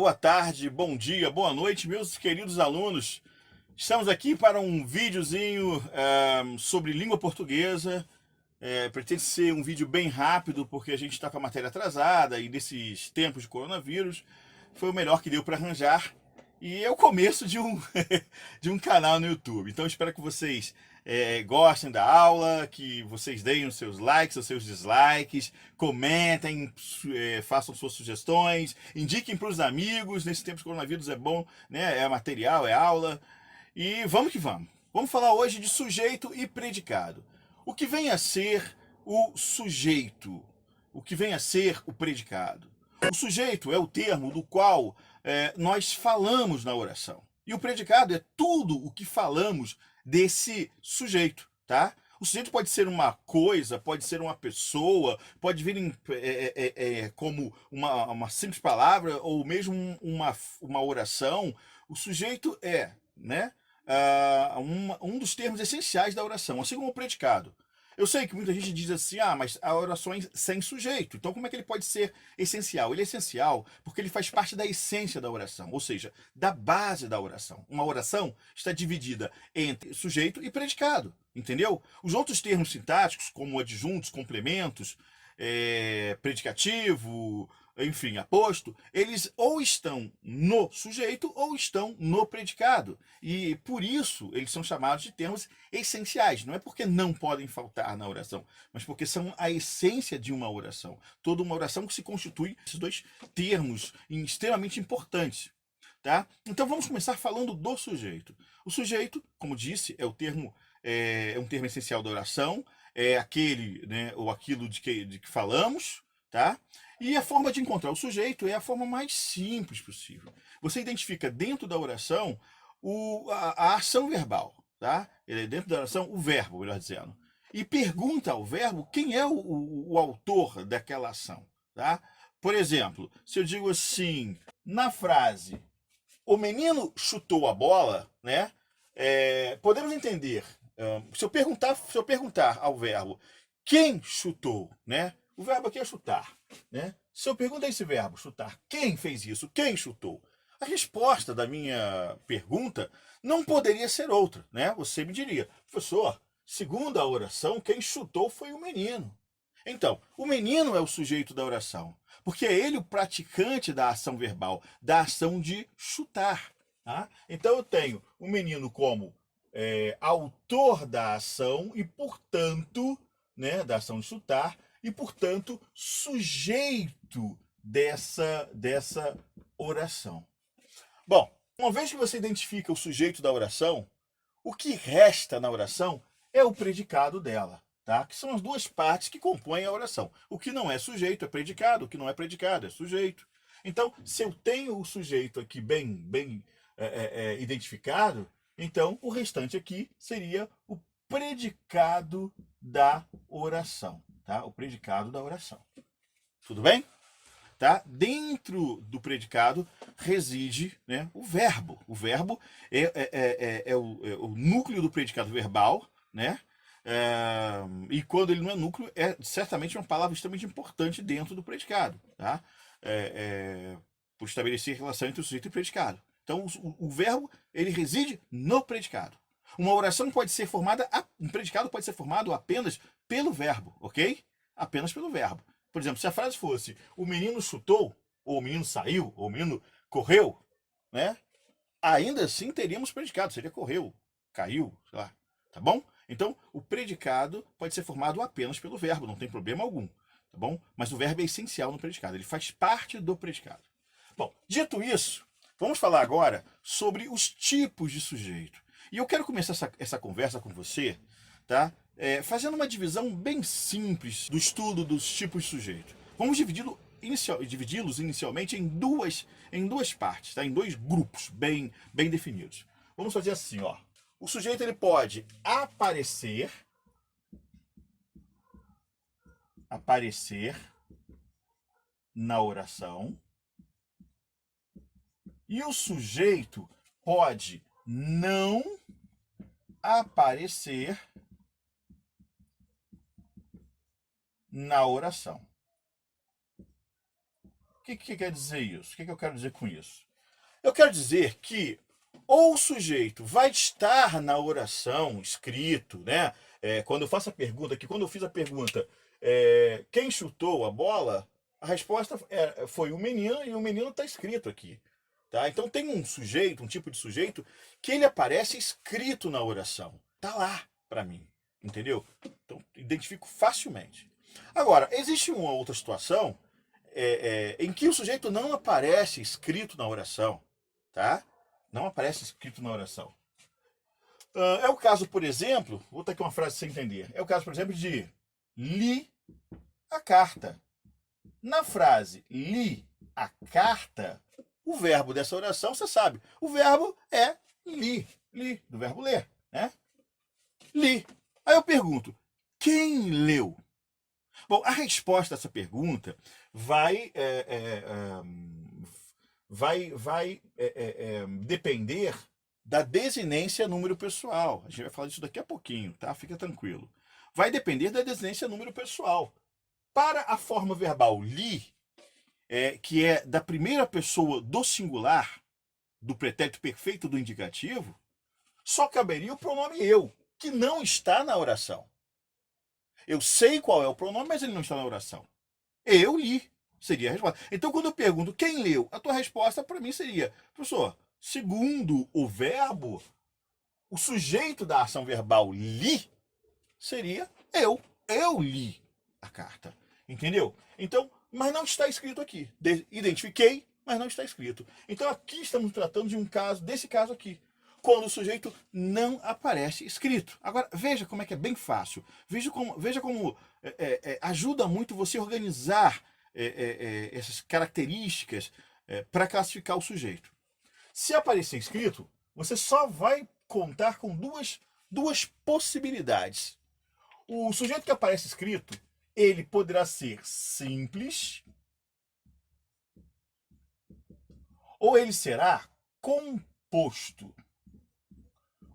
boa tarde, bom dia, boa noite, meus queridos alunos. Estamos aqui para um videozinho sobre língua portuguesa. Pretende ser um vídeo bem rápido, porque a gente está com a matéria atrasada e nesses tempos de coronavírus foi o melhor que deu para arranjar. E é o começo de um, de um canal no YouTube. Então espero que vocês gostem da aula, que vocês deem os seus likes, os seus dislikes, comentem, façam suas sugestões, indiquem para os amigos. Nesse tempo de coronavírus é bom, né? É material, é aula. E vamos que vamos. Vamos falar hoje de sujeito e predicado. O que vem a ser o sujeito? O que vem a ser o predicado? O sujeito é o termo do qual nós falamos na oração. E o predicado é tudo o que falamos desse sujeito, tá? O sujeito pode ser uma coisa, pode ser uma pessoa, pode vir como uma simples palavra ou mesmo uma oração. O sujeito é, né, um dos termos essenciais da oração, assim como o predicado. Eu sei que muita gente diz assim, mas há orações sem sujeito. Então como é que ele pode ser essencial? Ele é essencial porque ele faz parte da essência da oração, ou seja, da base da oração. Uma oração está dividida entre sujeito e predicado, entendeu? Os outros termos sintáticos, como adjuntos, complementos, predicativo, enfim, aposto, eles ou estão no sujeito ou estão no predicado. E por isso eles são chamados de termos essenciais. Não é porque não podem faltar na oração, mas porque são a essência de uma oração. Toda uma oração que se constitui esses dois termos extremamente importantes. Tá? Então vamos começar falando do sujeito. O sujeito, como disse, é um termo essencial da oração, é aquele, né, ou aquilo de que falamos, tá? E a forma de encontrar o sujeito é a forma mais simples possível. Você identifica dentro da oração a ação verbal, tá? Dentro da oração, o verbo, melhor dizendo. E pergunta ao verbo quem é o autor daquela ação, tá? Por exemplo, se eu digo assim, na frase, o menino chutou a bola, né? Podemos entender, se eu perguntar ao verbo quem chutou, né? O verbo aqui é chutar, né? Se eu pergunto a esse verbo, chutar, quem fez isso? Quem chutou? A resposta da minha pergunta não poderia ser outra, né? Você me diria, professor, segundo a oração, quem chutou foi o menino. Então, o menino é o sujeito da oração, porque é ele o praticante da ação verbal, da ação de chutar. Tá? Então eu tenho o menino como autor da ação e, portanto, né, da ação de chutar, e, portanto, sujeito dessa oração. Bom, uma vez que você identifica o sujeito da oração, o que resta na oração é o predicado dela, tá? Que são as duas partes que compõem a oração. O que não é sujeito é predicado, o que não é predicado é sujeito. Então, se eu tenho o sujeito aqui bem identificado, então o restante aqui seria o predicado da oração, tá? O predicado da oração. Tudo bem? Tá? Dentro do predicado reside, né, o verbo. O verbo é o núcleo do predicado verbal, né? E quando ele não é núcleo, é certamente uma palavra extremamente importante dentro do predicado, tá? Por estabelecer relação entre o sujeito e o predicado. Então, o verbo ele reside no predicado. Uma oração pode ser formada, um predicado pode ser formado apenas pelo verbo, ok? Apenas pelo verbo. Por exemplo, se a frase fosse o menino chutou, ou o menino saiu, ou o menino correu, né? Ainda assim teríamos predicado, seria correu, caiu, sei lá, tá bom? Então, o predicado pode ser formado apenas pelo verbo, não tem problema algum, tá bom? Mas o verbo é essencial no predicado, ele faz parte do predicado. Bom, dito isso, vamos falar agora sobre os tipos de sujeito. E eu quero começar essa conversa com você, tá? Fazendo uma divisão bem simples do estudo dos tipos de sujeito. Vamos dividi-los inicialmente em duas partes, tá? Em dois grupos bem definidos. Vamos fazer assim, ó. O sujeito ele pode aparecer na oração, e o sujeito pode não aparecer na oração. que quer dizer isso? O que eu quero dizer com isso? Eu quero dizer que ou o sujeito vai estar na oração escrito, né? Quando eu faço a pergunta aqui, quando eu fiz a pergunta, quem chutou a bola, a resposta foi o menino, e o menino está escrito aqui. Tá? Então tem um sujeito, um tipo de sujeito, que ele aparece escrito na oração. Tá lá para mim, entendeu? Então identifico facilmente. Agora, existe uma outra situação em que o sujeito não aparece escrito na oração, tá? Não aparece escrito na oração. É o caso, por exemplo, vou botar aqui uma frase sem entender. É o caso, por exemplo, de li a carta. Na frase li a carta, o verbo dessa oração, você sabe, o verbo é li, do verbo ler, né? Li. Aí eu pergunto, quem leu? Bom, a resposta a essa pergunta vai depender da desinência número pessoal. A gente vai falar disso daqui a pouquinho, tá? Fica tranquilo. Vai depender da desinência número pessoal. Para a forma verbal li, que é da primeira pessoa do singular, do pretérito perfeito do indicativo, só caberia o pronome eu, que não está na oração. Eu sei qual é o pronome, mas ele não está na oração. Eu li, seria a resposta. Então, quando eu pergunto quem leu, a tua resposta para mim seria, professor, segundo o verbo, o sujeito da ação verbal li seria eu. Eu li a carta. Entendeu? Então, mas não está escrito aqui. Identifiquei, mas não está escrito. Então, aqui estamos tratando de um caso, desse caso aqui, quando o sujeito não aparece escrito. Agora, veja como é que é bem fácil. Veja como ajuda muito você organizar essas características para classificar o sujeito. Se aparecer escrito, você só vai contar com duas possibilidades. O sujeito que aparece escrito, ele poderá ser simples ou ele será composto.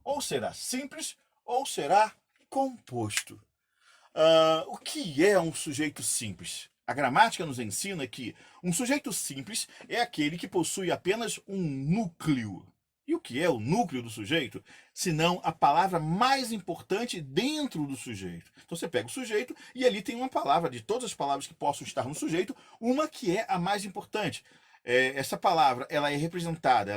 Ou será simples ou será composto. O que é um sujeito simples? A gramática nos ensina que um sujeito simples é aquele que possui apenas um núcleo. E o que é o núcleo do sujeito? Senão a palavra mais importante dentro do sujeito. Então você pega o sujeito e ali tem uma palavra, de todas as palavras que possam estar no sujeito, uma que é a mais importante. Essa palavra, ela é representada,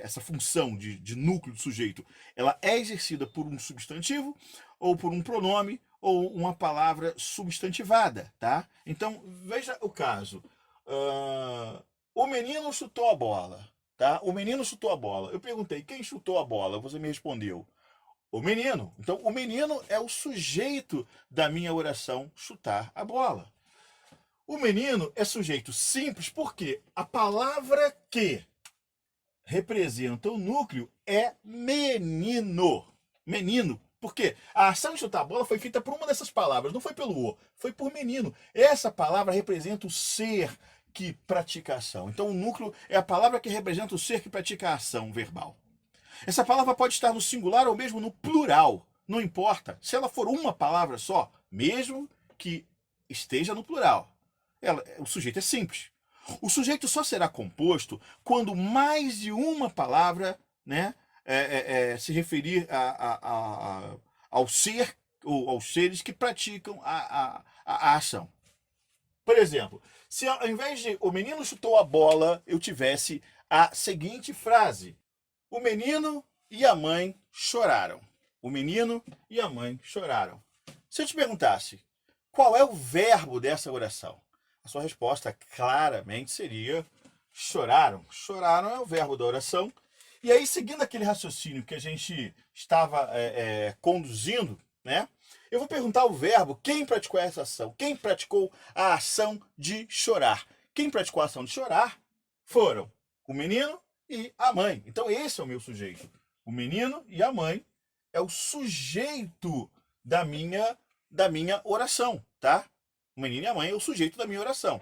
essa função de núcleo do sujeito, ela é exercida por um substantivo, ou por um pronome, ou uma palavra substantivada, tá? Então, veja o caso. O menino chutou a bola, tá? O menino chutou a bola. Eu perguntei, quem chutou a bola? Você me respondeu, o menino. Então, o menino é o sujeito da minha oração chutar a bola. O menino é sujeito simples porque a palavra que representa o núcleo é menino. Menino. Porque a ação de chutar a bola foi feita por uma dessas palavras, não foi pelo o, foi por menino. Essa palavra representa o ser que pratica a ação. Então o núcleo é a palavra que representa o ser que pratica a ação verbal. Essa palavra pode estar no singular ou mesmo no plural. Não importa. Se ela for uma palavra só, mesmo que esteja no plural. O sujeito é simples. O sujeito só será composto quando mais de uma palavra, né, se referir ao ser ou aos seres que praticam a ação. Por exemplo, se ao invés de o menino chutou a bola, eu tivesse a seguinte frase: o menino e a mãe choraram. O menino e a mãe choraram. Se eu te perguntasse qual é o verbo dessa oração, a sua resposta claramente seria choraram. Choraram é o verbo da oração. E aí, seguindo aquele raciocínio que a gente estava conduzindo, né? Eu vou perguntar o verbo, quem praticou essa ação? Quem praticou a ação de chorar? Quem praticou a ação de chorar foram o menino e a mãe. Então esse é o meu sujeito. O menino e a mãe é o sujeito da minha oração, tá? O menino e a mãe é o sujeito da minha oração.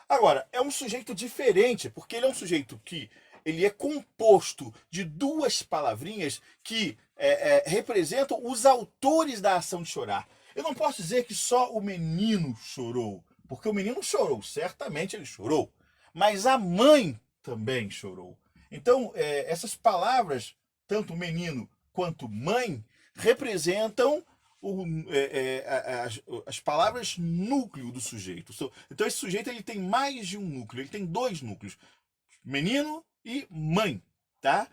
Agora, é um sujeito diferente, porque ele é um sujeito que ele é composto de duas palavrinhas que representam os autores da ação de chorar. Eu não posso dizer que só o menino chorou, porque o menino chorou, certamente ele chorou. mas a mãe também chorou. Então, essas palavras, tanto menino quanto mãe, representam as palavras núcleo do sujeito. Então, esse sujeito ele tem mais de um núcleo, ele tem dois núcleos, menino e mãe, tá?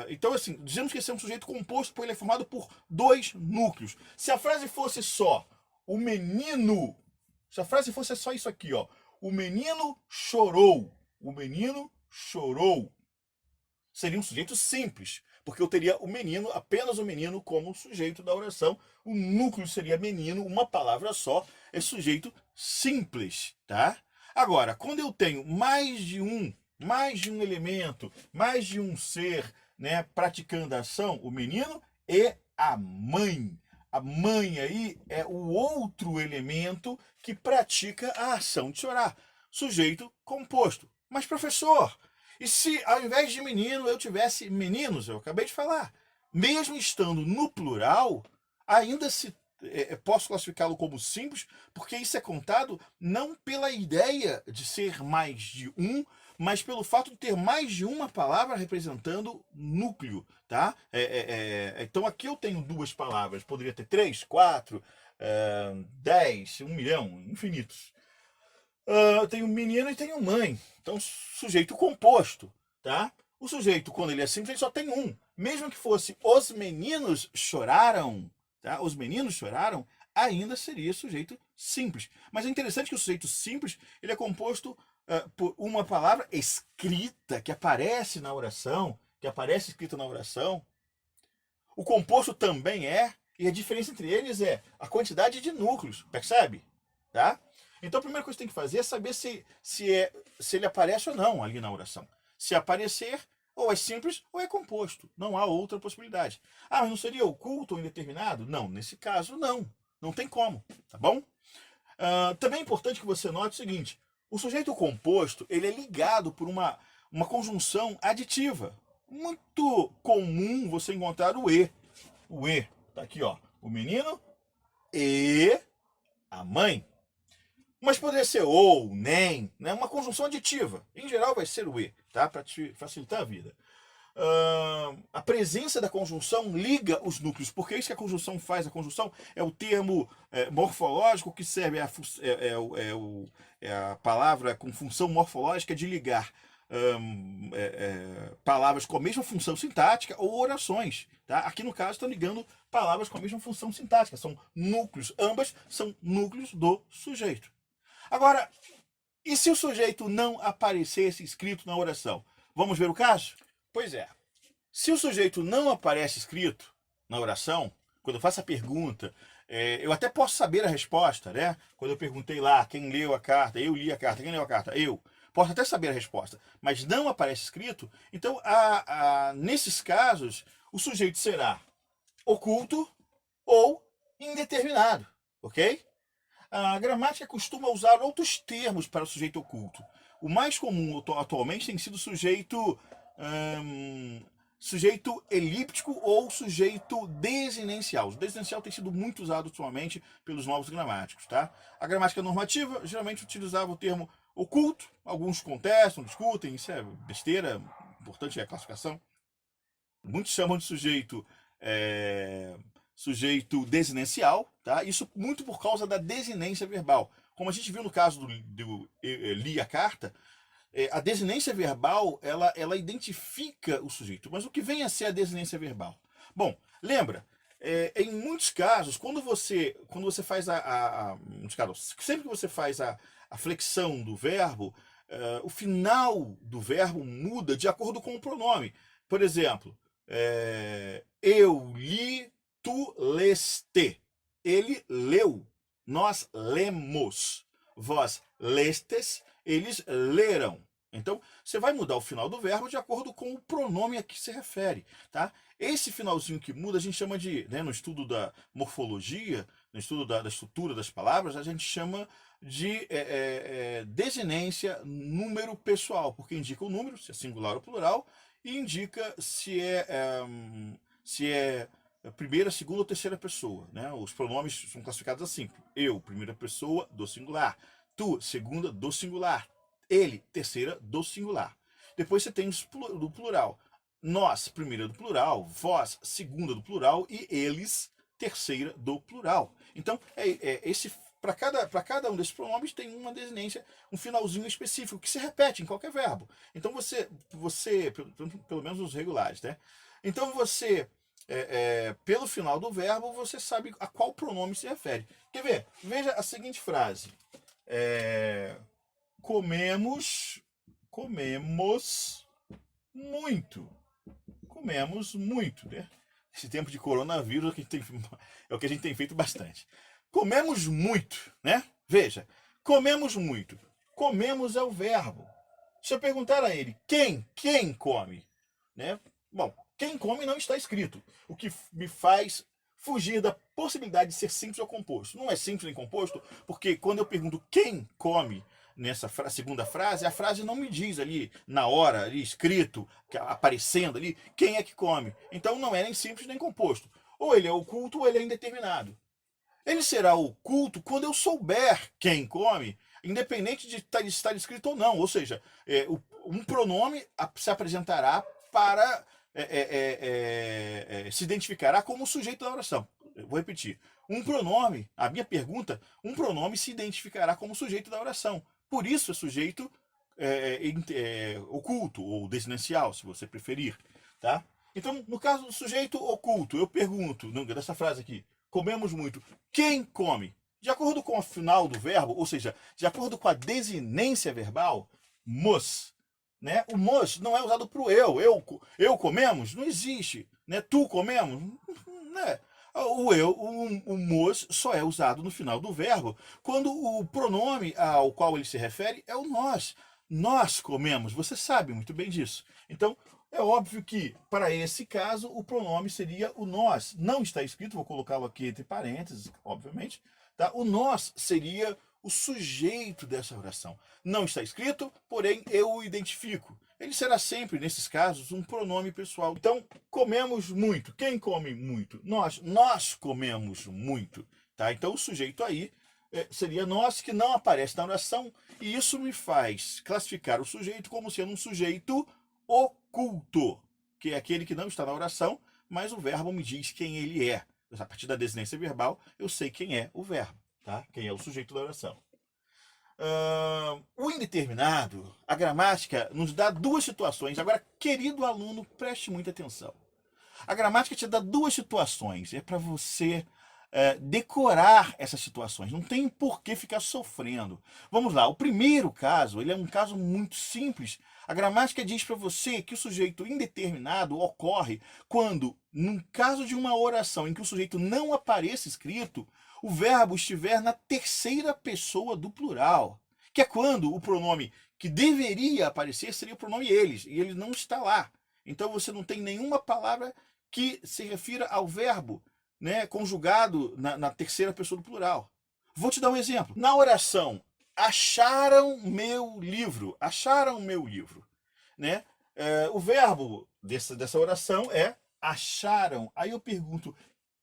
Então, assim, dizemos que esse é um sujeito composto, porque ele é formado por dois núcleos. Se a frase fosse só o menino, se a frase fosse só isso aqui, ó, o menino chorou, o menino chorou, seria um sujeito simples, porque eu teria o menino, apenas o menino, como sujeito da oração. O núcleo seria menino, uma palavra só, é sujeito simples, tá? Agora, quando eu tenho mais de um elemento, mais de um ser, né, praticando a ação, o menino e a mãe. A mãe aí é o outro elemento que pratica a ação de chorar. Sujeito composto. Mas, professor, e se ao invés de menino eu tivesse meninos? Eu acabei de falar. Mesmo estando no plural, ainda se posso classificá-lo como simples, porque isso é contado não pela ideia de ser mais de um, mas pelo fato de ter mais de uma palavra representando núcleo, tá? Então aqui eu tenho duas palavras, poderia ter 3, 4, 10, 1 milhão, infinitos. Eu tenho menino e tenho mãe, então sujeito composto, tá? O sujeito, quando ele é simples, ele só tem um. Mesmo que fosse os meninos choraram, tá? Os meninos choraram, ainda seria sujeito simples. Mas é interessante que o sujeito simples ele é composto por uma palavra escrita, que aparece na oração, que aparece escrita na oração. O composto também e a diferença entre eles é a quantidade de núcleos, percebe? Tá? Então a primeira coisa que tem que fazer é saber se ele aparece ou não ali na oração. Se aparecer, ou é simples ou é composto. Não há outra possibilidade. Ah, mas não seria oculto ou indeterminado? Não, nesse caso não. Não tem como, tá bom? Também é importante que você note o seguinte: o sujeito composto ele é ligado por uma conjunção aditiva. Muito comum você encontrar o E. O E, tá aqui, ó. O menino e a mãe. Mas poderia ser ou, nem, né? Uma conjunção aditiva. Em geral vai ser o E, tá? Para te facilitar a vida. A presença da conjunção liga os núcleos, porque é isso que a conjunção faz. A conjunção é o termo morfológico que serve a palavra com função morfológica de ligar palavras com a mesma função sintática ou orações. Tá? Aqui no caso estão ligando palavras com a mesma função sintática, são núcleos, ambas são núcleos do sujeito. Agora, e se o sujeito não aparecesse escrito na oração? Vamos ver o caso? Pois é. Se o sujeito não aparece escrito na oração, quando eu faço a pergunta, eu até posso saber a resposta, né? Quando eu perguntei lá quem leu a carta, eu li a carta, quem leu a carta? Eu. Posso até saber a resposta, mas não aparece escrito, então nesses casos o sujeito será oculto ou indeterminado, ok? A gramática costuma usar outros termos para o sujeito oculto. O mais comum atualmente tem sido sujeito elíptico ou sujeito desinencial. O desinencial tem sido muito usado atualmente pelos novos gramáticos. Tá? A gramática normativa geralmente utilizava o termo oculto, alguns contestam, discutem, isso é besteira, importante é a classificação. Muitos chamam de sujeito desinencial, tá? Isso muito por causa da desinência verbal. Como a gente viu no caso do li a carta, a desinência verbal ela identifica o sujeito. Mas o que vem a ser a desinência verbal? Bom, lembra, em muitos casos, quando você faz sempre que você faz a flexão do verbo, o final do verbo muda de acordo com o pronome. Por exemplo, eu li, tu leste. Ele leu, nós lemos. Vós lestes, eles leram. Então, você vai mudar o final do verbo de acordo com o pronome a que se refere, tá? Esse finalzinho que muda, a gente chama de, né, no estudo da morfologia, no estudo da estrutura das palavras, a gente chama de desinência número pessoal, porque indica o número, se é singular ou plural, e indica se é primeira, segunda ou terceira pessoa, né? Os pronomes são classificados assim: eu, primeira pessoa do singular; tu, segunda do singular; ele, terceira do singular. Depois você tem do plural. Nós, primeira do plural, vós, segunda do plural e eles, terceira do plural. Então, esse para cada um desses pronomes tem uma desinência, um finalzinho específico que se repete em qualquer verbo. Então pelo menos os regulares, né? Então você, pelo final do verbo, você sabe a qual pronome se refere. Quer ver? Veja a seguinte frase. Comemos muito. Comemos muito, né? Esse tempo de coronavírus é o que a gente tem feito bastante. Comemos muito, né? Veja, comemos muito. Comemos é o verbo. Se eu perguntar a ele, quem come? Né? Bom, quem come não está escrito. O que me faz fugir da possibilidade de ser simples ou composto. Não é simples nem composto, porque quando eu pergunto quem come nessa segunda frase, a frase não me diz ali, na hora, ali escrito, aparecendo ali, quem é que come. Então não é nem simples nem composto. Ou ele é oculto ou ele é indeterminado. Ele será oculto quando eu souber quem come, independente de estar escrito ou não. Ou seja, um pronome se apresentará para se identificará como sujeito da oração. Eu vou repetir. A minha pergunta, um pronome se identificará como sujeito da oração. Por isso é sujeito oculto ou desinencial, se você preferir. Tá? Então, no caso do sujeito oculto, eu pergunto, dessa frase aqui, comemos muito. Quem come? De acordo com o final do verbo, ou seja, de acordo com a desinência verbal, mos. Né? O mos não é usado para o eu comemos? Não existe. Né? Tu comemos? Né? O mos só é usado no final do verbo quando o pronome ao qual ele se refere é o nós. Nós comemos, você sabe muito bem disso. Então, é óbvio que, para esse caso, o pronome seria o nós. Não está escrito, vou colocá-lo aqui entre parênteses, obviamente. Tá? O nós seria o sujeito dessa oração. Não está escrito, porém eu o identifico. Ele será sempre, nesses casos, um pronome pessoal. Então, comemos muito. Quem come muito? Nós comemos muito. Tá? Então, o sujeito aí seria nós, que não aparece na oração, e isso me faz classificar o sujeito como sendo um sujeito oculto, que é aquele que não está na oração, mas o verbo me diz quem ele é. A partir da desinência verbal, eu sei quem é o verbo, tá? Quem é o sujeito da oração. O indeterminado, a gramática nos dá duas situações. Agora, querido aluno, preste muita atenção. A gramática te dá duas situações. É para você decorar essas situações. Não tem por que ficar sofrendo. Vamos lá. O primeiro caso, ele é um caso muito simples. A gramática diz para você que o sujeito indeterminado ocorre quando, no caso de uma oração em que o sujeito não apareça escrito, o verbo estiver na terceira pessoa do plural, que é quando o pronome que deveria aparecer seria o pronome eles, e ele não está lá. Então você não tem nenhuma palavra que se refira ao verbo, né, conjugado na terceira pessoa do plural. Vou te dar um exemplo. Na oração, acharam meu livro. Acharam meu livro. Né? O verbo dessa oração é acharam. Aí eu pergunto,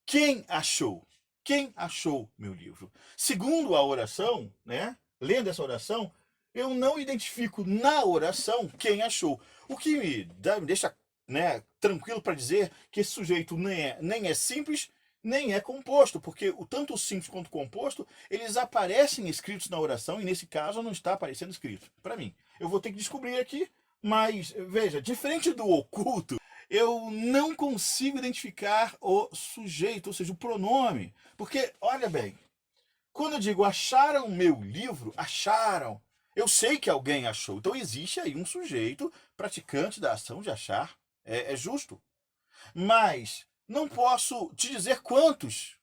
quem achou? Quem achou meu livro? Segundo a oração, né, lendo essa oração, eu não identifico na oração quem achou. O que me deixa, né, tranquilo para dizer que esse sujeito nem é simples, nem é composto, porque tanto o simples quanto o composto, eles aparecem escritos na oração, e nesse caso não está aparecendo escrito para mim. Eu vou ter que descobrir aqui, mas veja, diferente do oculto, eu não consigo identificar o sujeito, ou seja, o pronome. Porque, olha bem, quando eu digo acharam meu livro, acharam, eu sei que alguém achou. Então existe aí um sujeito praticante da ação de achar, é justo. Mas não posso te dizer quantos.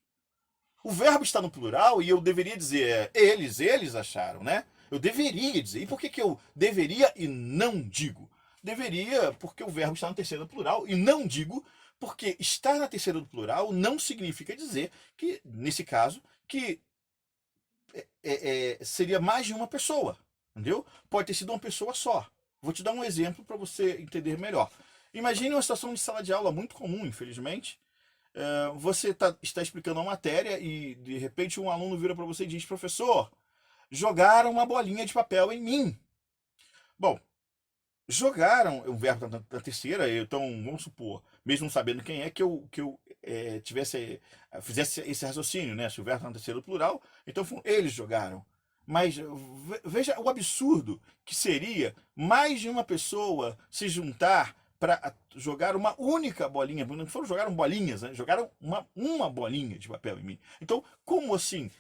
O verbo está no plural e eu deveria dizer eles acharam, né? Eu deveria dizer. E por que eu deveria e não digo? Deveria porque o verbo está na terceira do plural, e não digo porque estar na terceira do plural não significa dizer que, nesse caso, que seria mais de uma pessoa, entendeu? Pode ter sido uma pessoa só. Vou te dar um exemplo para você entender melhor. Imagine uma situação de sala de aula muito comum, infelizmente. Você está explicando uma matéria e, de repente, um aluno vira para você e diz, professor, jogaram uma bolinha de papel em mim. Bom, jogaram o verbo na terceira, então vamos supor, mesmo sabendo quem é, que eu fizesse esse raciocínio, né? Se o verbo está na terceira plural, então eles jogaram. Mas veja o absurdo que seria mais de uma pessoa se juntar para jogar uma única bolinha. Não foram jogaram bolinhas, né? Jogaram uma bolinha de papel em mim. Então, como assim?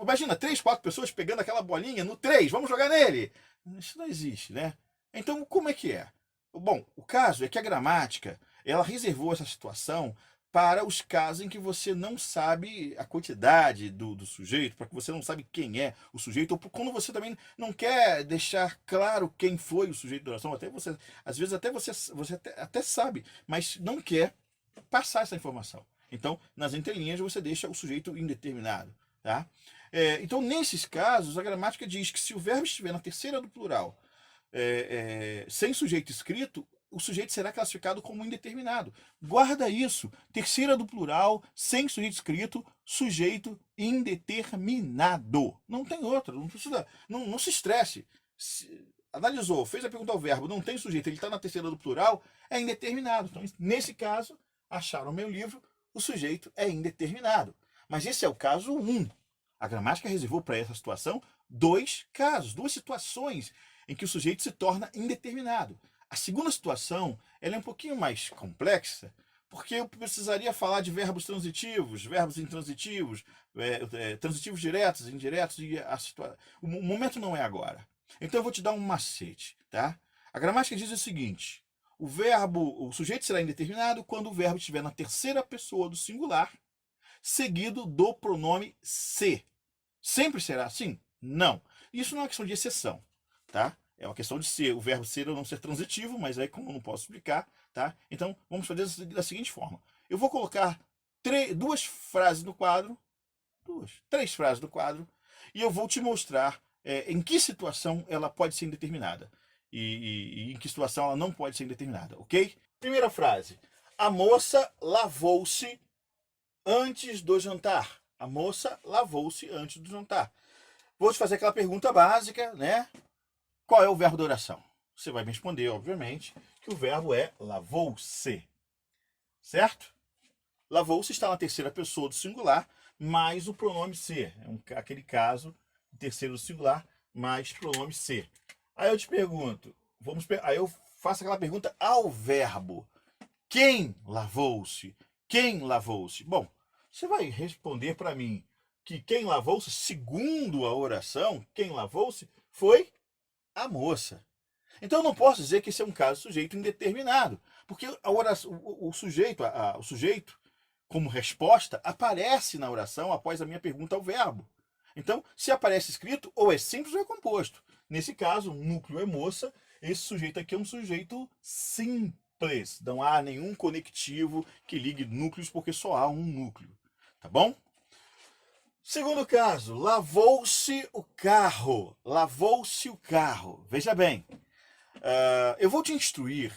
Imagina, 3, 4 pessoas pegando aquela bolinha no 3, vamos jogar nele. Isso não existe, né? Então, como é que é? Bom, o caso é que a gramática, ela reservou essa situação para os casos em que você não sabe a quantidade do sujeito, para que você não sabe quem é o sujeito, ou quando você também não quer deixar claro quem foi o sujeito da oração, até você, às vezes até você até sabe, mas não quer passar essa informação. Então, nas entrelinhas, você deixa o sujeito indeterminado. Tá? Então, nesses casos, a gramática diz que se o verbo estiver na terceira do plural, sem sujeito escrito, o sujeito será classificado como indeterminado. Guarda isso. Terceira do plural, sem sujeito escrito, sujeito indeterminado. Não tem outra. Não precisa. Não se estresse. Analisou, fez a pergunta ao verbo, não tem sujeito, ele está na terceira do plural, é indeterminado. Então, nesse caso, acharam no meu livro, o sujeito é indeterminado. Mas esse é o caso 1. A gramática reservou para essa situação 2 casos, 2 situações em que o sujeito se torna indeterminado. A segunda situação, ela é um pouquinho mais complexa, porque eu precisaria falar de verbos transitivos, verbos intransitivos, transitivos diretos, indiretos, e o momento não é agora. Então eu vou te dar um macete, tá? A gramática diz o seguinte: o sujeito será indeterminado quando o verbo estiver na terceira pessoa do singular, seguido do pronome se. Sempre será assim? Não. Isso não é uma questão de exceção, tá? É uma questão de ser, o verbo ser ou não ser transitivo, mas aí como eu não posso explicar, tá? Então vamos fazer da seguinte forma. Eu vou colocar 2 frases no quadro, 3 frases no quadro, e eu vou te mostrar em que situação ela pode ser indeterminada e em que situação ela não pode ser indeterminada, ok? Primeira frase. A moça lavou-se antes do jantar. A moça lavou-se antes do jantar. Vou te fazer aquela pergunta básica, né? Qual é o verbo da oração? Você vai me responder, obviamente, que o verbo é lavou-se. Certo? Lavou-se está na terceira pessoa do singular, mais o pronome ser. É aquele caso, terceiro do singular, mais pronome ser. Aí eu te pergunto, aí eu faço aquela pergunta ao verbo. Quem lavou-se? Quem lavou-se? Bom, você vai responder para mim que quem lavou-se, segundo a oração, quem lavou-se foi a moça. Então eu não posso dizer que esse é um caso sujeito indeterminado, porque a oração, o sujeito, o sujeito, como resposta, aparece na oração após a minha pergunta ao verbo. Então, se aparece escrito, ou é simples ou é composto. Nesse caso, o núcleo é moça, esse sujeito aqui é um sujeito simples. Não há nenhum conectivo que ligue núcleos, porque só há um núcleo. Tá bom? Segundo caso, lavou-se o carro. Lavou-se o carro. Veja bem, eu vou te instruir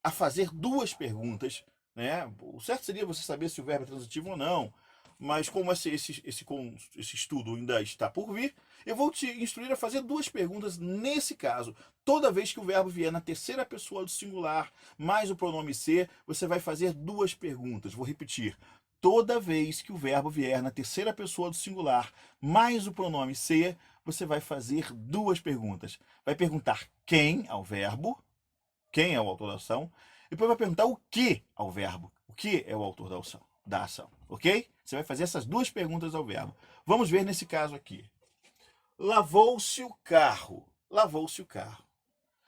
a fazer 2 perguntas. Né? O certo seria você saber se o verbo é transitivo ou não, mas como esse estudo ainda está por vir, eu vou te instruir a fazer 2 perguntas nesse caso. Toda vez que o verbo vier na terceira pessoa do singular, mais o pronome ser, você vai fazer 2 perguntas. Vou repetir. Toda vez que o verbo vier na terceira pessoa do singular, mais o pronome ser, você vai fazer 2 perguntas. Vai perguntar quem ao verbo, quem é o autor da ação, e depois vai perguntar o que ao verbo, o que é o autor da ação, ok? Você vai fazer essas 2 perguntas ao verbo. Vamos ver nesse caso aqui. Lavou-se o carro. Lavou-se o carro.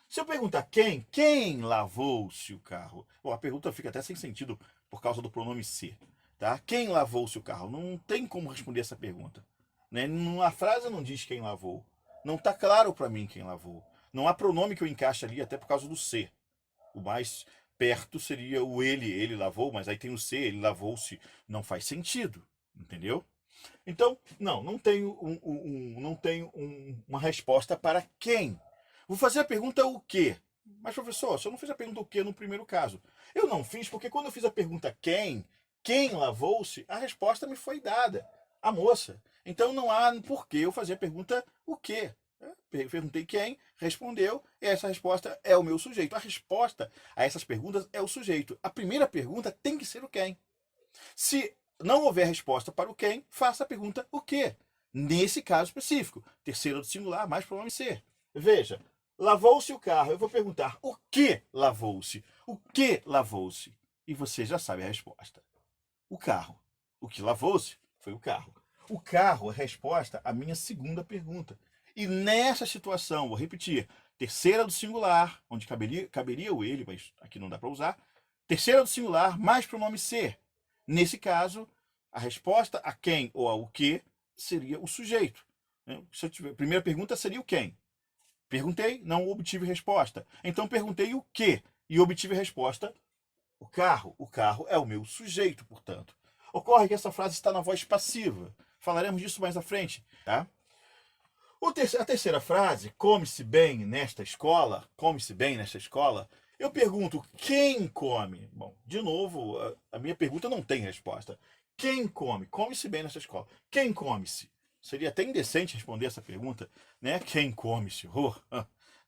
Se eu perguntar quem lavou-se o carro? Bom, a pergunta fica até sem sentido por causa do pronome ser. Tá? Quem lavou-se o carro? Não tem como responder essa pergunta. Né? A frase não diz quem lavou. Não está claro para mim quem lavou. Não há pronome que eu encaixe ali, até por causa do ser. O mais perto seria o ele lavou, mas aí tem o ser, ele lavou-se. Não faz sentido, entendeu? Então, não tenho, uma resposta para quem. Vou fazer a pergunta o quê? Mas, professor, você não fez a pergunta o quê no primeiro caso? Eu não fiz porque quando eu fiz a pergunta quem lavou-se, a resposta me foi dada, a moça. Então não há por que eu fazer a pergunta o quê? Perguntei quem, respondeu, e essa resposta é o meu sujeito. A resposta a essas perguntas é o sujeito. A primeira pergunta tem que ser o quem. Se não houver resposta para o quem, faça a pergunta o que. Nesse caso específico, terceira do singular mais pronome ser. Veja, lavou-se o carro. Eu vou perguntar o que lavou-se? O que lavou-se? E você já sabe a resposta. O carro. O que lavou-se foi o carro. O carro é a resposta à minha segunda pergunta. E nessa situação, vou repetir, terceira do singular, onde caberia o ele, mas aqui não dá para usar. Terceira do singular mais pronome ser. Nesse caso, a resposta a quem ou ao que seria o sujeito. Se eu tiver, a primeira pergunta seria o quem. Perguntei, não obtive resposta. Então perguntei o que e obtive resposta o carro. O carro é o meu sujeito, portanto. Ocorre que essa frase está na voz passiva. Falaremos disso mais à frente, tá? A terceira frase, come-se bem nesta escola, come-se bem nesta escola, eu pergunto, quem come? Bom, de novo, a minha pergunta não tem resposta. Quem come? Come-se bem nesta escola. Quem come-se? Seria até indecente responder essa pergunta, né? Quem come-se?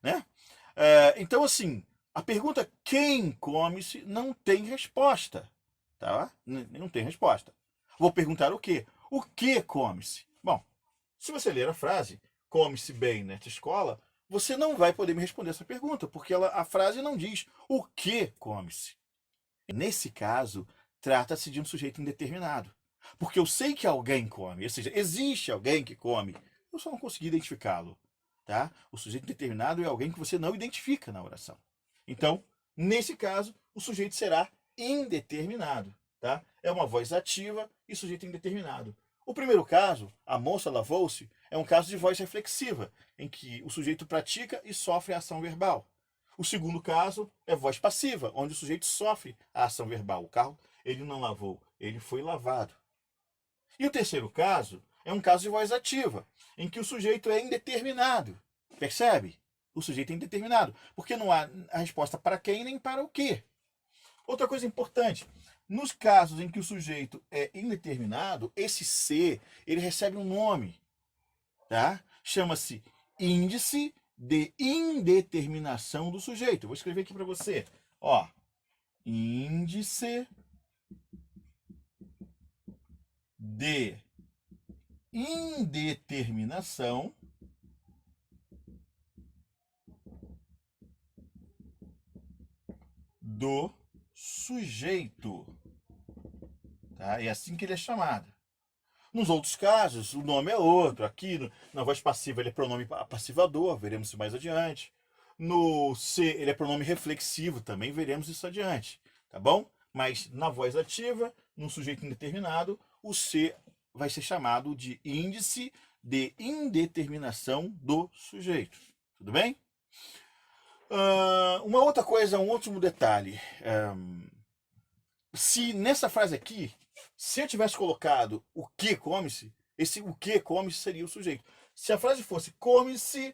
Né? Então, assim, a pergunta quem come-se não tem resposta, tá? Não tem resposta. Vou perguntar o quê? O que come-se? Bom, se você ler a frase, come-se bem nesta escola, você não vai poder me responder essa pergunta, porque a frase não diz o que come-se. Nesse caso, trata-se de um sujeito indeterminado. Porque eu sei que alguém come, ou seja, existe alguém que come, eu só não consegui identificá-lo. Tá? O sujeito indeterminado é alguém que você não identifica na oração. Então, nesse caso, o sujeito será indeterminado. Tá? É uma voz ativa e sujeito indeterminado. O primeiro caso, a moça lavou-se, é um caso de voz reflexiva, em que o sujeito pratica e sofre a ação verbal. O segundo caso é voz passiva, onde o sujeito sofre a ação verbal. O carro, ele não lavou, ele foi lavado. E o terceiro caso é um caso de voz ativa, em que o sujeito é indeterminado. Percebe? O sujeito é indeterminado, porque não há a resposta para quem nem para o quê. Outra coisa importante, nos casos em que o sujeito é indeterminado, esse ser, ele recebe um nome, tá? Chama-se índice de indeterminação do sujeito. Eu vou escrever aqui para você, ó, índice de indeterminação do sujeito. Tá? É assim que ele é chamado. Nos outros casos, o nome é outro. Aqui, na voz passiva, ele é pronome passivador, veremos isso mais adiante. No C, ele é pronome reflexivo, também veremos isso adiante. Tá bom? Mas na voz ativa, num sujeito indeterminado, o C vai ser chamado de índice de indeterminação do sujeito. Tudo bem? Uma outra coisa, um último detalhe. Se nessa frase aqui, se eu tivesse colocado o que come-se, esse o que come-se seria o sujeito. Se a frase fosse come-se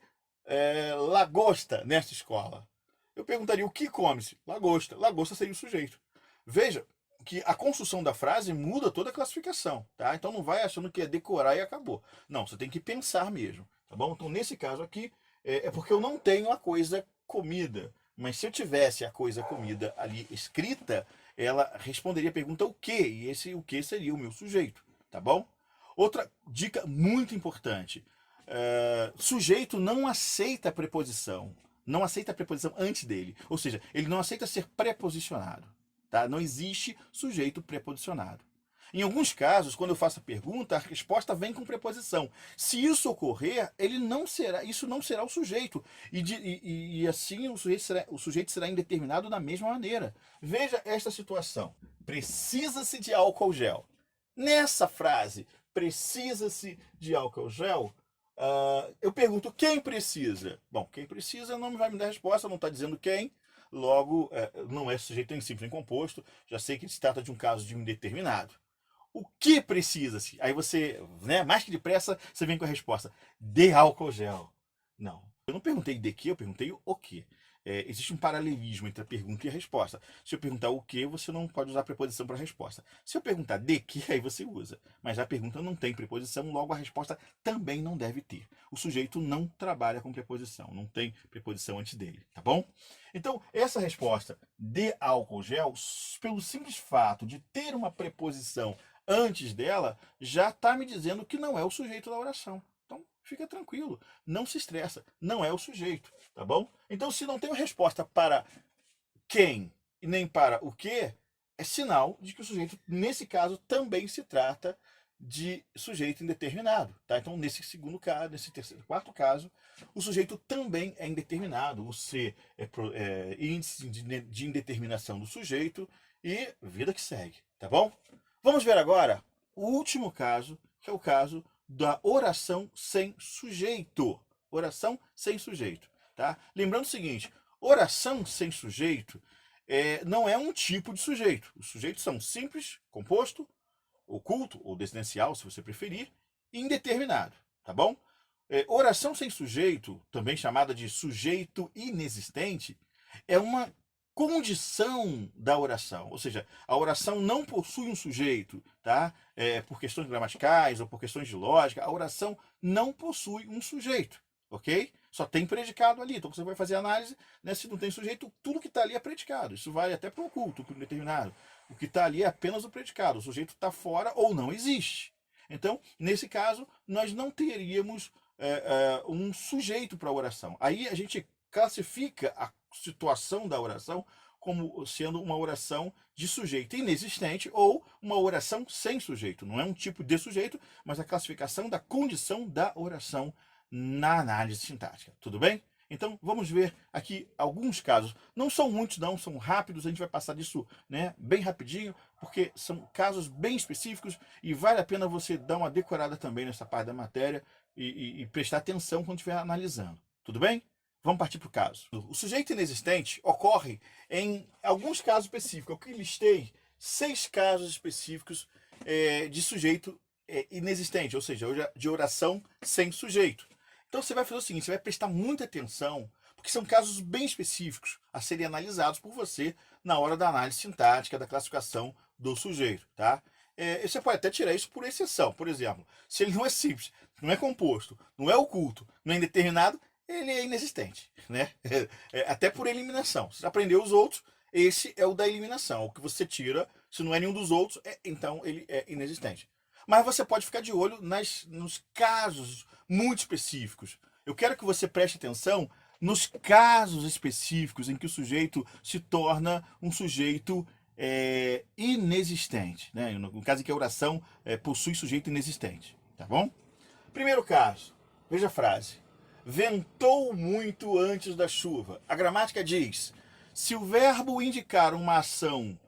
lagosta nesta escola, eu perguntaria o que come-se? Lagosta. Lagosta seria o sujeito. Veja que a construção da frase muda toda a classificação, tá? Então não vai achando que é decorar e acabou. Não, você tem que pensar mesmo, tá bom? Então nesse caso aqui, é porque eu não tenho a coisa comida. Mas se eu tivesse a coisa comida ali escrita, ela responderia a pergunta o que, e esse o que seria o meu sujeito, tá bom? Outra dica muito importante, sujeito não aceita preposição, não aceita a preposição antes dele, ou seja, ele não aceita ser preposicionado, tá? Não existe sujeito preposicionado. Em alguns casos, quando eu faço a pergunta, a resposta vem com preposição. Se isso ocorrer, isso não será o sujeito. E assim o sujeito será indeterminado da mesma maneira. Veja esta situação. Precisa-se de álcool gel. Nessa frase, precisa-se de álcool gel, eu pergunto quem precisa. Bom, quem precisa não vai me dar resposta, não está dizendo quem. Logo, não é sujeito em simples nem composto. Já sei que se trata de um caso de um indeterminado. O que precisa-se? Aí você, né, mais que depressa, você vem com a resposta: de álcool gel. Não, eu não perguntei de que, eu perguntei o que. existe um paralelismo entre a pergunta e a resposta. Se eu perguntar o que, você não pode usar a preposição para a resposta. Se eu perguntar de que, aí você usa. Mas a pergunta não tem preposição, logo a resposta também não deve ter. O sujeito não trabalha com preposição, não tem preposição antes dele, tá bom? Então, essa resposta de álcool gel, pelo simples fato de ter uma preposição antes dela, já está me dizendo que não é o sujeito da oração. Então, fica tranquilo, não se estressa, não é o sujeito, tá bom? Então, se não tem uma resposta para quem e nem para o que, é sinal de que o sujeito, nesse caso, também se trata de sujeito indeterminado, tá? Então, nesse segundo caso, nesse quarto caso, o sujeito também é indeterminado. O C é índice de indeterminação do sujeito e vida que segue, tá bom? Vamos ver agora o último caso, que é o caso da oração sem sujeito. Oração sem sujeito, tá? Lembrando o seguinte, oração sem sujeito não é um tipo de sujeito. Os sujeitos são simples, composto, oculto ou desidencial, se você preferir, e indeterminado, tá bom? Oração sem sujeito, também chamada de sujeito inexistente, é uma condição da oração, ou seja, a oração não possui um sujeito, tá? Por questões gramaticais ou por questões de lógica, a oração não possui um sujeito, ok? Só tem predicado ali, então você vai fazer análise, né, se não tem sujeito, tudo que está ali é predicado, isso vale até para o oculto, para o indeterminado. O que está ali é apenas o predicado, o sujeito está fora ou não existe. Então, nesse caso, nós não teríamos um sujeito para a oração. Aí a gente classifica a situação da oração como sendo uma oração de sujeito inexistente ou uma oração sem sujeito. Não é um tipo de sujeito, mas a classificação da condição da oração na análise sintática. Tudo bem? Então, vamos ver aqui alguns casos. Não são muitos, não, são rápidos, a gente vai passar disso, né, bem rapidinho, porque são casos bem específicos e vale a pena você dar uma decorada também nessa parte da matéria e prestar atenção quando estiver analisando. Tudo bem? Vamos partir para o caso. O sujeito inexistente ocorre em alguns casos específicos. Eu que listei 6 casos específicos de sujeito inexistente, ou seja, de oração sem sujeito. Então você vai fazer o seguinte, você vai prestar muita atenção, porque são casos bem específicos a serem analisados por você na hora da análise sintática, da classificação do sujeito, tá? Você pode até tirar isso por exceção. Por exemplo, se ele não é simples, não é composto, não é oculto, não é indeterminado, ele é inexistente, né? Até por eliminação. Você aprendeu os outros, esse é o da eliminação. O que você tira, se não é nenhum dos outros, então ele é inexistente. Mas você pode ficar de olho nos casos muito específicos. Eu quero que você preste atenção nos casos específicos em que o sujeito se torna um sujeito inexistente, né? No caso em que a oração possui sujeito inexistente, tá bom? Primeiro caso, veja a frase. Ventou muito antes da chuva. A gramática diz, se o verbo indicar uma ação,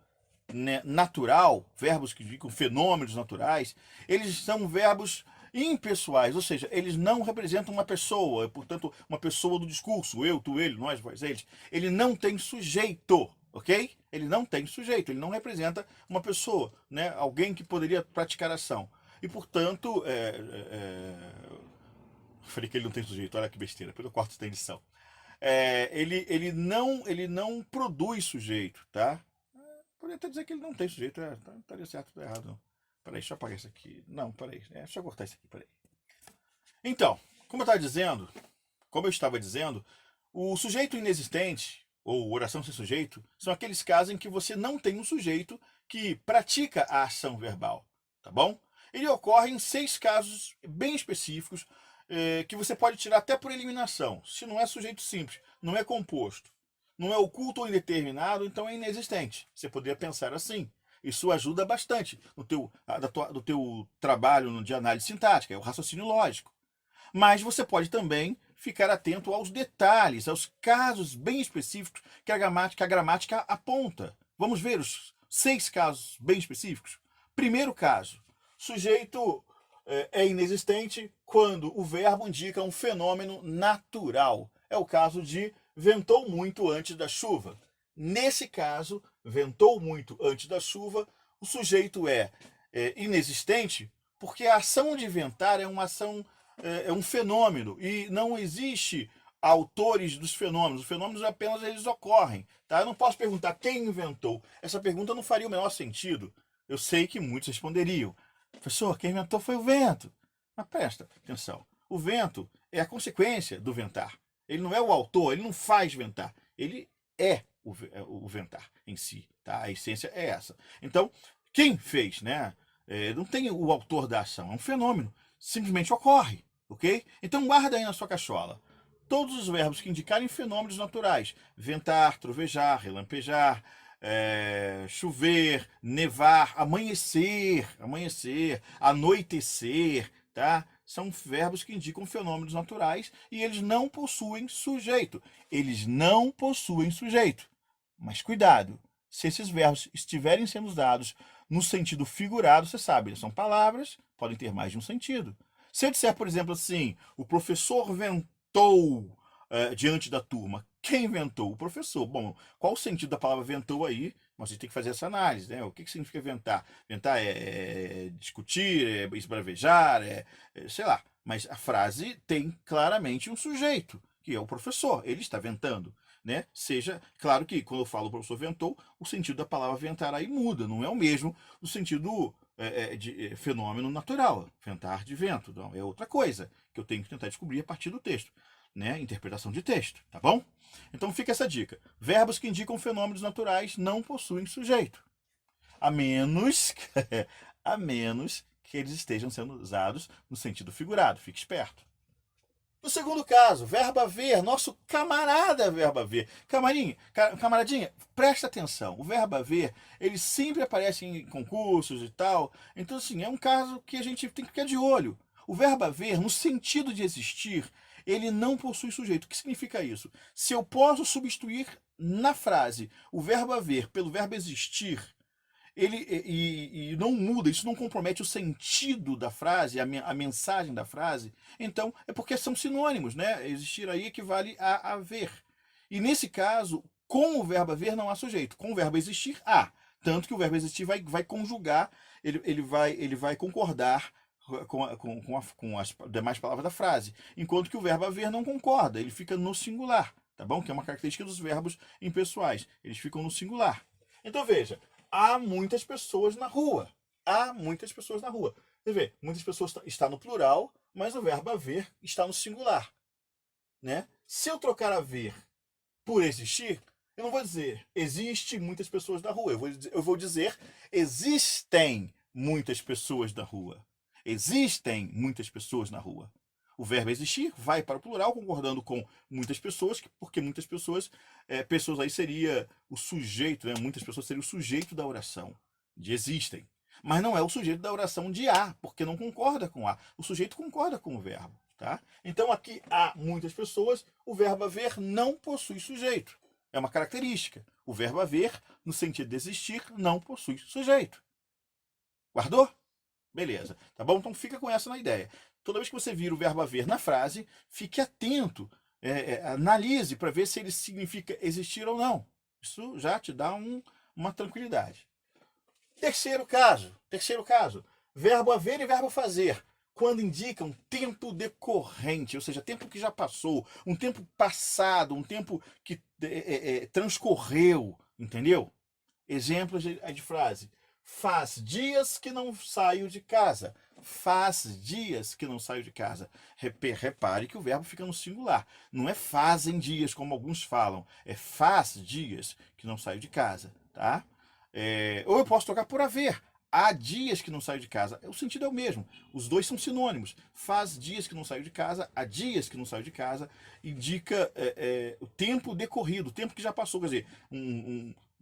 né, natural, verbos que indicam fenômenos naturais, eles são verbos impessoais, ou seja, eles não representam uma pessoa, portanto, uma pessoa do discurso, eu, tu, ele, nós, vós, eles. Ele não tem sujeito, ok? Ele não tem sujeito, ele não representa uma pessoa, né? Alguém que poderia praticar ação. E, portanto, falei que ele não tem sujeito, olha que besteira, pelo quarto da edição. Ele não produz sujeito, tá? Poderia até dizer que ele não tem sujeito, estaria certo, estaria errado, não. Peraí, deixa eu apagar isso aqui. Não, peraí, deixa eu cortar isso aqui, peraí. Então, como eu estava dizendo, o sujeito inexistente, ou oração sem sujeito, são aqueles casos em que você não tem um sujeito que pratica a ação verbal, tá bom? Ele ocorre em 6 casos bem específicos, que você pode tirar até por eliminação. Se não é sujeito simples, não é composto, não é oculto ou indeterminado, então é inexistente. Você poderia pensar assim. Isso ajuda bastante no teu trabalho de análise sintática, é o raciocínio lógico. Mas você pode também ficar atento aos detalhes, aos casos bem específicos que a gramática aponta. Vamos ver os 6 casos bem específicos? Primeiro caso, sujeito é inexistente quando o verbo indica um fenômeno natural. É o caso de ventou muito antes da chuva. Nesse caso, ventou muito antes da chuva, o sujeito é inexistente porque a ação de ventar é uma ação, é um fenômeno e não existe autores dos fenômenos. Os fenômenos apenas eles ocorrem. Tá? Eu não posso perguntar quem inventou. Essa pergunta não faria o menor sentido. Eu sei que muitos responderiam. Professor, quem inventou foi o vento. Mas presta atenção. O vento é a consequência do ventar. Ele não é o autor, ele não faz ventar. Ele é o ventar em si. Tá? A essência é essa. Então, quem fez, né? Não tem o autor da ação, é um fenômeno. Simplesmente ocorre. Ok? Então guarda aí na sua cachola todos os verbos que indicarem fenômenos naturais: ventar, trovejar, relampejar, chover, nevar, amanhecer, anoitecer, tá? São verbos que indicam fenômenos naturais e eles não possuem sujeito. Eles não possuem sujeito. Mas cuidado, se esses verbos estiverem sendo usados no sentido figurado, você sabe, eles são palavras, podem ter mais de um sentido. Se eu disser, por exemplo, assim, o professor ventou diante da turma, quem ventou? O professor. Bom, qual o sentido da palavra ventou aí? Mas a gente tem que fazer essa análise, né? O que significa ventar? Ventar é discutir, é esbravejar, sei lá. Mas a frase tem claramente um sujeito, que é o professor. Ele está ventando. Né? Seja, claro que quando eu falo o professor ventou, o sentido da palavra ventar aí muda, não é o mesmo no sentido de fenômeno natural, ventar de vento, não, é outra coisa que eu tenho que tentar descobrir a partir do texto, né? Interpretação de texto, tá bom? Então fica essa dica. Verbos que indicam fenômenos naturais não possuem sujeito, a menos a menos que eles estejam sendo usados no sentido figurado, fique esperto. No segundo caso, verbo haver, nosso camarada verbo haver. Camaradinha, presta atenção. O verbo haver, ele sempre aparece em concursos e tal. Então, assim, é um caso que a gente tem que ficar de olho. O verbo haver, no sentido de existir, ele não possui sujeito. O que significa isso? Se eu posso substituir na frase o verbo haver pelo verbo existir, ele não muda, isso não compromete o sentido da frase, a mensagem da frase, então é porque são sinônimos, né? Existir aí equivale a haver. E nesse caso, com o verbo haver não há sujeito, com o verbo existir há. Tanto que o verbo existir vai conjugar, ele vai concordar com as demais palavras da frase, enquanto que o verbo haver não concorda, ele fica no singular, tá bom? Que é uma característica dos verbos impessoais, eles ficam no singular. Então veja, há muitas pessoas na rua. Há muitas pessoas na rua. Você vê, muitas pessoas está no plural, mas o verbo haver está no singular. Né? Se eu trocar haver por existir, eu não vou dizer existe muitas pessoas na rua. Eu vou dizer existem muitas pessoas na rua. Existem muitas pessoas na rua. O verbo existir vai para o plural, concordando com muitas pessoas, porque muitas pessoas, pessoas aí seria o sujeito, né? Muitas pessoas seria o sujeito da oração, de existem. Mas não é o sujeito da oração de há, porque não concorda com há. O sujeito concorda com o verbo. Tá? Então aqui há muitas pessoas, o verbo haver não possui sujeito. É uma característica. O verbo haver, no sentido de existir, não possui sujeito. Guardou? Beleza, tá bom? Então fica com essa na ideia. Toda vez que você vira o verbo haver na frase, fique atento, analise para ver se ele significa existir ou não. Isso já te dá uma tranquilidade. Terceiro caso, verbo haver e verbo fazer, quando indicam tempo decorrente, ou seja, tempo que já passou, um tempo passado, um tempo que transcorreu, entendeu? Exemplos de frase. Faz dias que não saio de casa. Faz dias que não saio de casa. Repare que o verbo fica no singular. Não é fazem dias, como alguns falam. É faz dias que não saio de casa. Tá? Ou eu posso trocar por haver. Há dias que não saio de casa. O sentido é o mesmo. Os dois são sinônimos. Faz dias que não saio de casa, há dias que não saio de casa. Indica o tempo decorrido, o tempo que já passou. Quer dizer,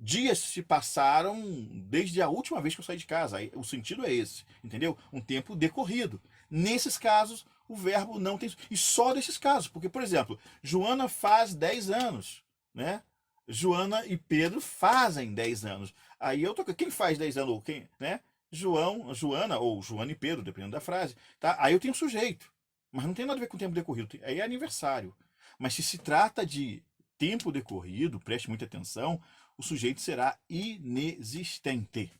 dias se passaram desde a última vez que eu saí de casa. O sentido é esse, entendeu? Um tempo decorrido. Nesses casos, o verbo não tem... E só nesses casos. Porque, por exemplo, Joana faz 10 anos, né? Joana e Pedro fazem 10 anos. Aí eu tô... Quem faz 10 anos? Ou quem, né? Joana, ou Joana e Pedro, dependendo da frase. Tá? Aí eu tenho sujeito. Mas não tem nada a ver com o tempo decorrido. Aí é aniversário. Mas se trata de tempo decorrido, preste muita atenção, o sujeito será inexistente.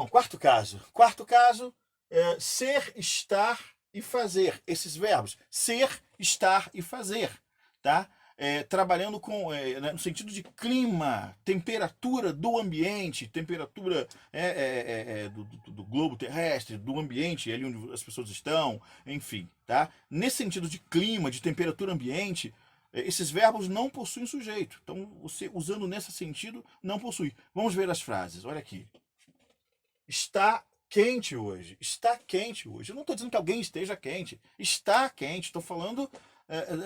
Quarto caso. Ser, estar e fazer. Esses verbos, ser, estar e fazer, tá? Trabalhando com, né, no sentido de clima, temperatura do ambiente, temperatura do globo terrestre, do ambiente ali onde as pessoas estão, enfim, tá? Nesse sentido de clima, de temperatura ambiente, esses verbos não possuem sujeito. Então, você usando nesse sentido, não possui. Vamos ver as frases. Olha aqui. Está quente hoje. Está quente hoje. Eu não estou dizendo que alguém esteja quente. Está quente. Estou falando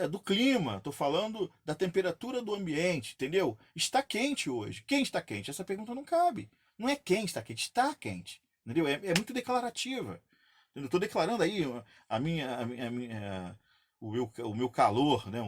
do clima. Estou falando da temperatura do ambiente. Entendeu? Está quente hoje. Quem está quente? Essa pergunta não cabe. Não é quem está quente. Está quente. Entendeu? É muito declarativa. Eu estou declarando aí o meu calor, né?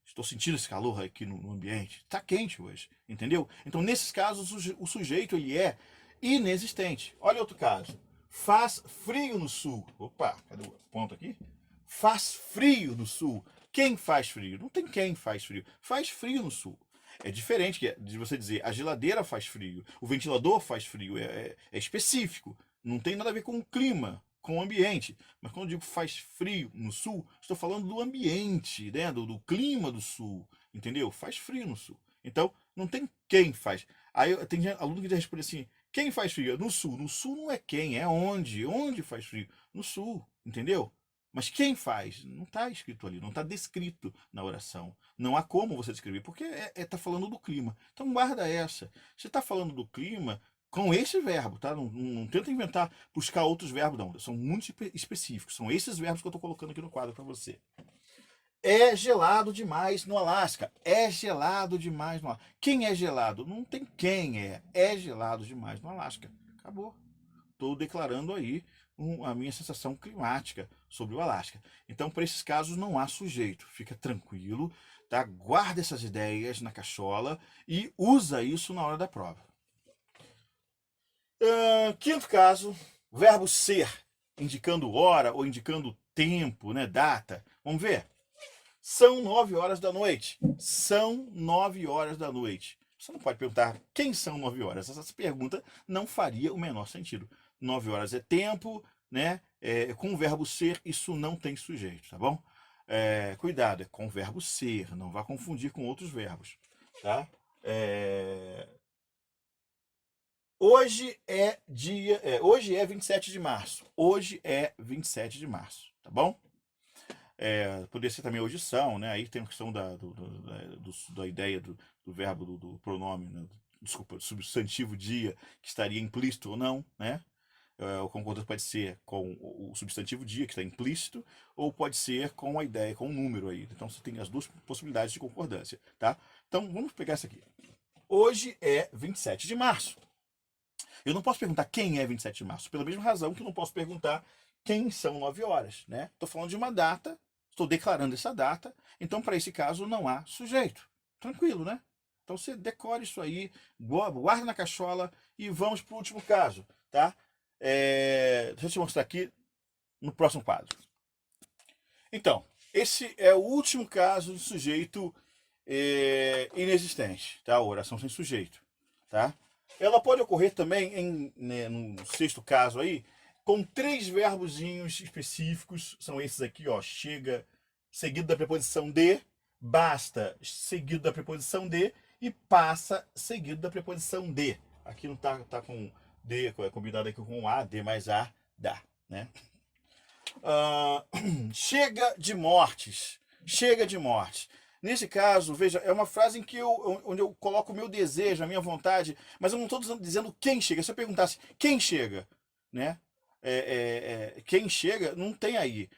Estou sentindo esse calor aqui no ambiente. Está quente hoje. Entendeu? Então, nesses casos, o sujeito ele é inexistente. Olha outro caso. Faz frio no sul. Opa, cadê o ponto aqui? Faz frio no sul. Quem faz frio? Não tem quem faz frio. Faz frio no sul. É diferente de você dizer a geladeira faz frio, o ventilador faz frio. É específico. Não tem nada a ver com o clima, com o ambiente. Mas quando eu digo faz frio no sul, estou falando do ambiente, né? do clima do sul. Entendeu? Faz frio no sul. Então, não tem quem faz. Aí tem aluno que já responde assim: quem faz frio? No sul. No sul não é quem, é onde. Onde faz frio? No sul, entendeu? Mas quem faz? Não está escrito ali, não está descrito na oração. Não há como você descrever, porque está falando do clima. Então guarda essa. Você está falando do clima com esse verbo, tá? Não tenta inventar, buscar outros verbos, não. São muito específicos. São esses verbos que eu estou colocando aqui no quadro para você. É gelado demais no Alasca. É gelado demais no Alasca. Quem é gelado? Não tem quem é. É gelado demais no Alasca. Acabou. Estou declarando aí a minha sensação climática sobre o Alasca. Então, para esses casos, não há sujeito. Fica tranquilo, tá? Guarda essas ideias na cachola e usa isso na hora da prova. Quinto caso, verbo ser, indicando hora ou indicando tempo, né, data. Vamos ver? São 9 horas da noite. São 9 horas da noite. Você não pode perguntar quem são 9 horas. Essa pergunta não faria o menor sentido. 9 horas é tempo, né? Com o verbo ser, isso não tem sujeito, tá bom? Cuidado, é com o verbo ser, não vá confundir com outros verbos, tá? Hoje é 27 de março. Hoje é 27 de março, tá bom? Poderia ser também hoje são, né? Aí tem a questão da ideia do verbo, do pronome, né? Desculpa, substantivo dia, que estaria implícito ou não, né? O concordante pode ser com o substantivo dia, que está implícito, ou pode ser com a ideia, com o número aí. Então você tem as duas possibilidades de concordância, tá? Então vamos pegar essa aqui. Hoje é 27 de março. Eu não posso perguntar quem é 27 de março, pela mesma razão que eu não posso perguntar quem são 9 horas, né? Estou falando de uma data, estou declarando essa data, então para esse caso não há sujeito. Tranquilo, né? Então você decore isso aí, guarda na cachola e vamos para o último caso, tá? Deixa eu te mostrar aqui no próximo quadro. Então, esse é o último caso de sujeito inexistente, tá? Oração sem sujeito, tá? Ela pode ocorrer também no sexto caso aí, com 3 verbozinhos específicos, são esses aqui, ó, chega, seguido da preposição de, basta, seguido da preposição de, e passa, seguido da preposição de. Aqui não tá com de, é combinado aqui com a, de mais a, dá, né? Chega de mortes, chega de mortes. Nesse caso, veja, é uma frase em que onde eu coloco o meu desejo, a minha vontade, mas eu não estou dizendo quem chega. Se eu perguntasse quem chega, né? Quem chega, não tem aí.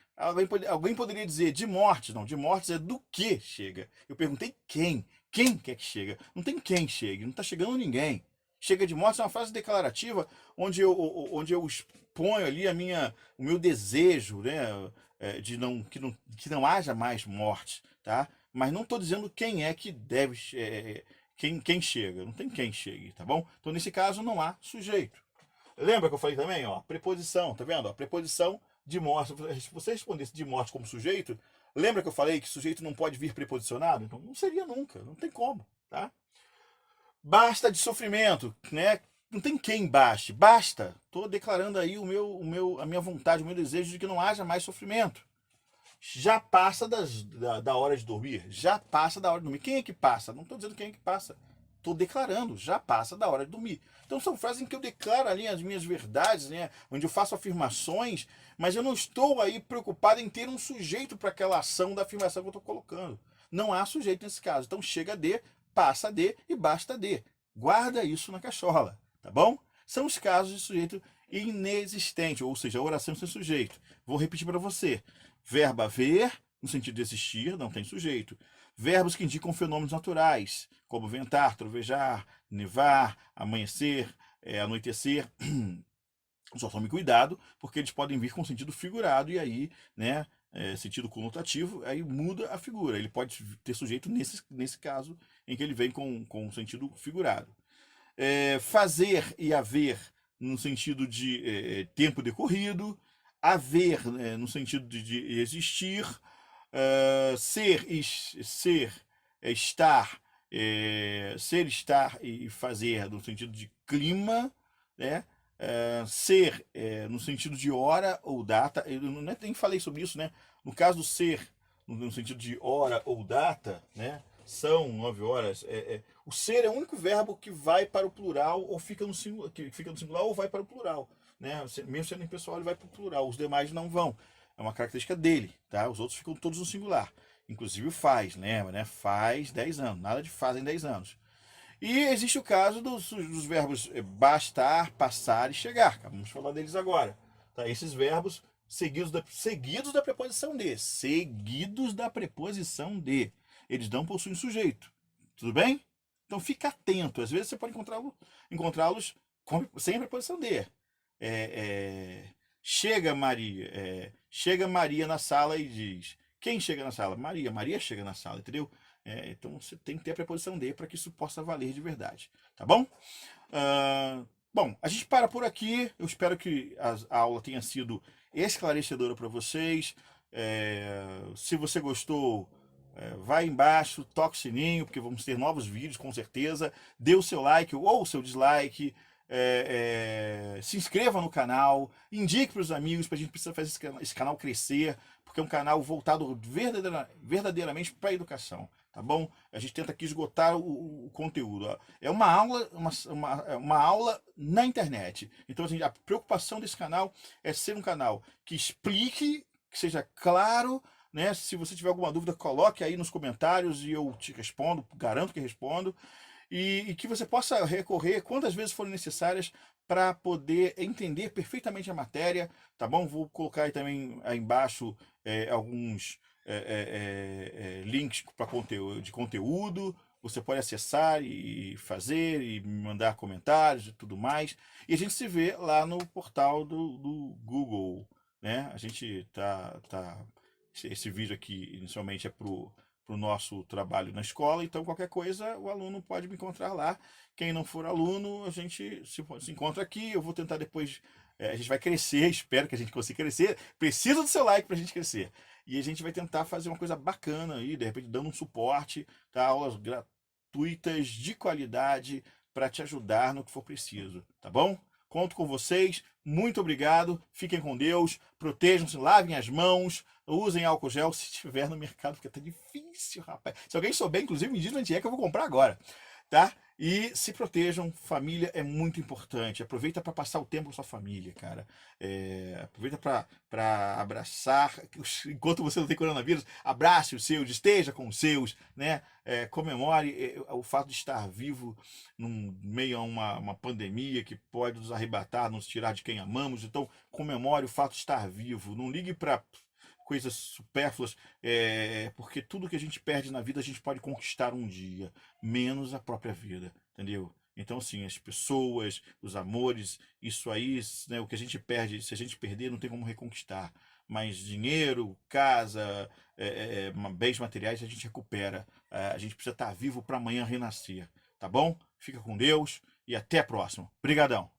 Alguém poderia dizer de mortes, não, de mortes é do que chega. Eu perguntei quem. Quem quer que chega? Não tem quem chegue, não está chegando ninguém. Chega de mortes é uma frase declarativa onde eu exponho ali o meu desejo, né? Que não haja mais morte, tá? Mas não estou dizendo quem é que deve. Quem chega. Não tem quem chegue, tá bom? Então, nesse caso, não há sujeito. Lembra que eu falei também, ó? Preposição, tá vendo? Ó, preposição de morte. Se você respondesse de morte como sujeito, lembra que eu falei que sujeito não pode vir preposicionado? Então, não seria nunca, não tem como, tá? Basta de sofrimento, né? não tem quem baste. Basta. Estou declarando aí a minha vontade, o meu desejo de que não haja mais sofrimento. Já passa da hora de dormir. Já passa da hora de dormir. Quem é que passa? Não estou dizendo quem é que passa. Estou declarando, já passa da hora de dormir. Então são frases em que eu declaro ali as minhas verdades, né? Onde eu faço afirmações, mas eu não estou aí preocupado em ter um sujeito para aquela ação da afirmação que eu estou colocando. Não há sujeito nesse caso. Então chega de, passa de e basta de. Guarda isso na cachola, tá bom? São os casos de sujeito inexistente, ou seja, oração sem sujeito. Vou repetir para você. Verbo haver, no sentido de existir, não tem sujeito. Verbos que indicam fenômenos naturais, como ventar, trovejar, nevar, amanhecer, anoitecer. Só tome cuidado, porque eles podem vir com sentido figurado e aí, né, sentido conotativo, aí muda a figura. Ele pode ter sujeito nesse caso em que ele vem com sentido figurado. Fazer e haver no sentido de tempo decorrido, haver no sentido de existir, ser, estar, ser, estar e fazer no sentido de clima, né? Ser no sentido de hora ou data. Eu nem falei sobre isso, né? No caso do ser, no sentido de hora ou data, né? São 9 horas. O ser é o único verbo que vai para o plural ou fica no singular, que fica no singular ou vai para o plural, né? Mesmo sendo impessoal, ele vai para o plural. Os demais não vão. É uma característica dele, tá? Os outros ficam todos no singular. Inclusive o faz, lembra, né? Faz 10 anos. Nada de fazem 10 anos. E existe o caso dos verbos bastar, passar e chegar. Vamos falar deles agora. Tá? Esses verbos seguidos da preposição de. Seguidos da preposição de. Eles não possuem sujeito. Tudo bem? Então fica atento. Às vezes você pode encontrá-los sem a preposição de. Chega Maria. Chega Maria na sala e diz. Quem chega na sala? Maria. Maria chega na sala, entendeu? Então você tem que ter a preposição de para que isso possa valer de verdade. Tá bom? Bom, a gente para por aqui. Eu espero que a aula tenha sido esclarecedora para vocês. Se você gostou, vai embaixo, toque o sininho, porque vamos ter novos vídeos com certeza. Dê o seu like ou o seu dislike. Se inscreva no canal, indique para os amigos, para a gente precisar fazer esse canal crescer, porque é um canal voltado verdadeiramente para a educação, tá bom? A gente tenta aqui esgotar o conteúdo. Ó. É uma aula, uma aula na internet. Então a preocupação desse canal é ser um canal que explique, que seja claro, né? Se você tiver alguma dúvida, coloque aí nos comentários e eu te respondo, garanto que respondo. E que você possa recorrer quantas vezes forem necessárias para poder entender perfeitamente a matéria, tá bom? Vou colocar aí também aí embaixo alguns links para de conteúdo. Você pode acessar e fazer e mandar comentários e tudo mais. E a gente se vê lá no portal do Google, né? A gente esse vídeo aqui inicialmente é pro nosso trabalho na escola, então qualquer coisa o aluno pode me encontrar lá. Quem não for aluno, a gente se encontra aqui. Eu vou tentar depois, a gente vai crescer, espero que a gente consiga crescer. Precisa do seu like para a gente crescer. E a gente vai tentar fazer uma coisa bacana aí, de repente dando um suporte, tá? Aulas gratuitas de qualidade para te ajudar no que for preciso, tá bom? Conto com vocês, muito obrigado, fiquem com Deus, protejam-se, lavem as mãos, usem álcool gel se estiver no mercado, porque tá difícil, rapaz. Se alguém souber, inclusive, me diz onde é que eu vou comprar agora, tá? E se protejam, família é muito importante. Aproveita para passar o tempo com sua família, cara. Aproveita para abraçar, enquanto você não tem coronavírus, abrace os seus, esteja com os seus, né? Comemore o fato de estar vivo num meio a uma pandemia que pode nos arrebatar, nos tirar de quem amamos. Então, comemore o fato de estar vivo. Não ligue para coisas supérfluas, porque tudo que a gente perde na vida a gente pode conquistar um dia, menos a própria vida, entendeu? Então, assim, as pessoas, os amores, isso aí, né, o que a gente perde, se a gente perder, não tem como reconquistar. Mas dinheiro, casa, bens materiais, a gente recupera. A gente precisa estar vivo para amanhã renascer, tá bom? Fica com Deus e até a próxima. Obrigadão!